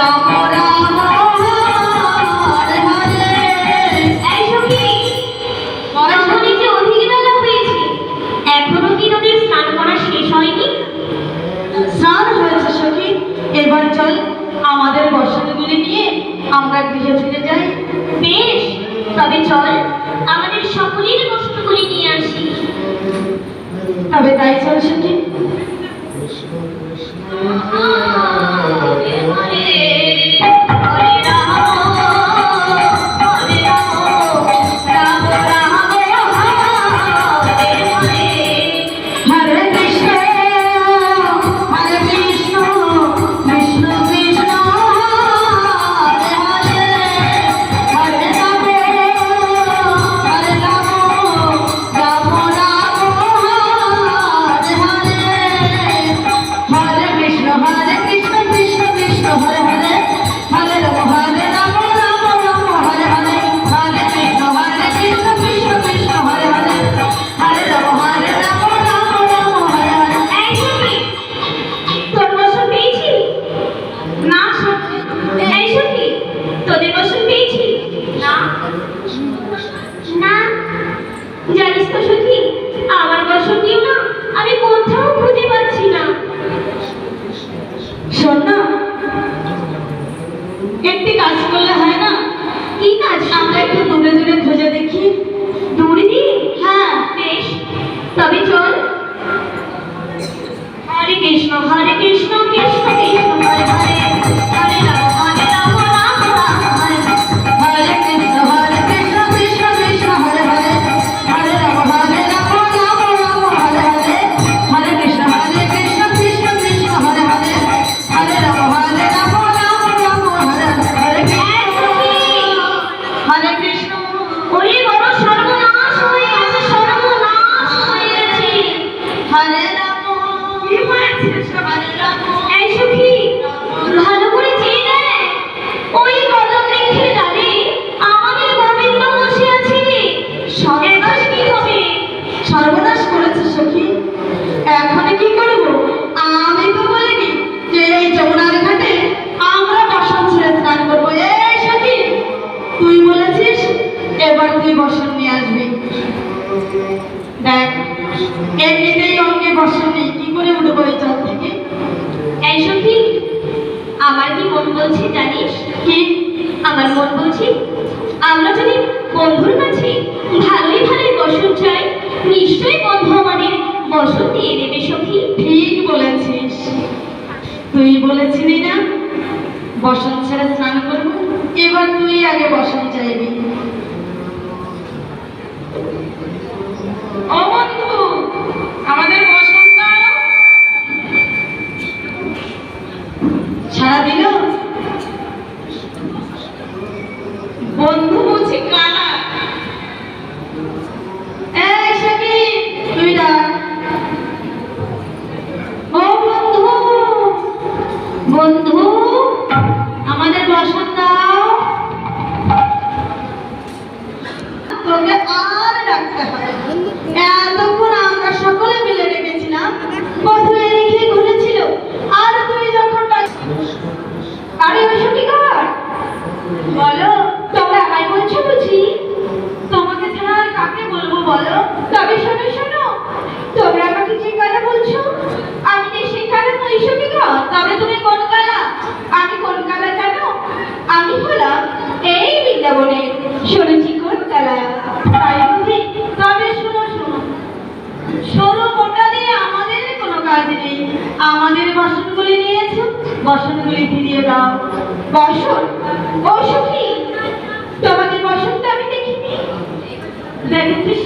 রাম রাম হরে হরে। এই সখী, রজনী যে অধিক বেলা হয়েছে, এখনো কি নদীর স্নান করা শেষ হয়নি? স্নান হয়েছে সখী, এবার চল আমাদের বসনগুলি নিয়ে আমরা গৃহে ফিরে যাই। বেশ, তবে চল আমাদের সকলের বস্তুগুলি নিয়ে আসি। তবে তাই চল সখী। জানিস তো সখী, আমার বসন্তীও না আমি কোথাও খুঁজে পাচ্ছি না। শোন না, একটি কাজ করলে হয় না? কি কাজ? আমরা একটু দূরে দূরে খুঁজে দেখি। দূরে দিয়ে? হ্যাঁ বেশ, তবে চল। হরে কৃষ্ণ কৃষ্ণ কৃষ্ণ হরে হরে, হরে রাম রাম রাম হরে হরে। হরে কৃষ্ণ কৃষ্ণ কৃষ্ণ হরে হরে, হরে রাম রাম রাম হরে হরে। হরে কৃষ্ণ কৃষ্ণ কৃষ্ণ হরে হরে, হরে রাম রাম রাম হরে হরে। হরে কৃষ্ণ। ওরে বড় সর্বনাশ হয়ে আছে, সর্বনাশ হয়েছে। হরে রাম। কি হয়েছে? হরে রাম। এই সখী, ভালো করে চেয়ে দেখ, ওই কদম বৃক্ষের ডালে আমাদের গোবিন্দ বসে আছে। সর্বনাশ কি হবে? সর্বনাশ করেছে সখী, এখন কি করব? আমি তো বলিনি যে এই যমুনার ঘাটে আমরা বসন ছেড়ে স্নান করবো। এই সখী, তুই বলেছিস এবার তুই বসন নিয়ে আসবি। দেখ, এমনিতেই অঙ্গে বসন নেই, কি করে উঠবো এই জল থেকে? এই সখী, আমার কি মন বলছে জানিস? কি? আমার মন বলছে আমরা যদি বন্ধুর কাছে ভালোই ভালোই বসন চাই, নিশ্চয়ই বন্ধু আমাদের বসন দিয়ে দেবে সখী। ঠিক বলেছিস, তুই বলেছিলি না বসন ছেড়ে স্নান করবো, এবার তুই আগে বসন চাইবি। ও বন্ধু, আমাদের বসন দাও। সারা দিল বন্ধু বুঝি কানা। এই সখী, তুই ডাক। ও বন্ধু, বন্ধু আমাদের বসন দাও। তোকে আর ডাকতে হয়? এতক্ষণ আমরা সকলে মিলে ডেকেছিলাম, বন্ধু এদিকে ঘুরেছিল, আর তুই যখন আরে ওই সখী কর বলো, তোমরা আমায় বলছো বুঝি? তোমাকে ছাড়া আর কাকে বলবো বলো? তবে শোনো শোনো, তোমরা আমাকে যে কালা বলছো আমি যে সেই কালা নই সখী কর। তবে তুমি কোন কালা? আমি কোন কালা জানো? আমি হলাম এই বৃন্দাবনে শুনেছি কোন কালা, তাই বুঝি? তবে শোনো শোনো, সরু মোটা দিয়ে আমাদের কোনো কাজ নেই। আমাদের বসনগুলি নিয়েছো, বসনগুলি ফিরিয়ে দাও। বসন? ও সখী, তোমাদের বসনটা আমি দেখিনি। দেখেছিস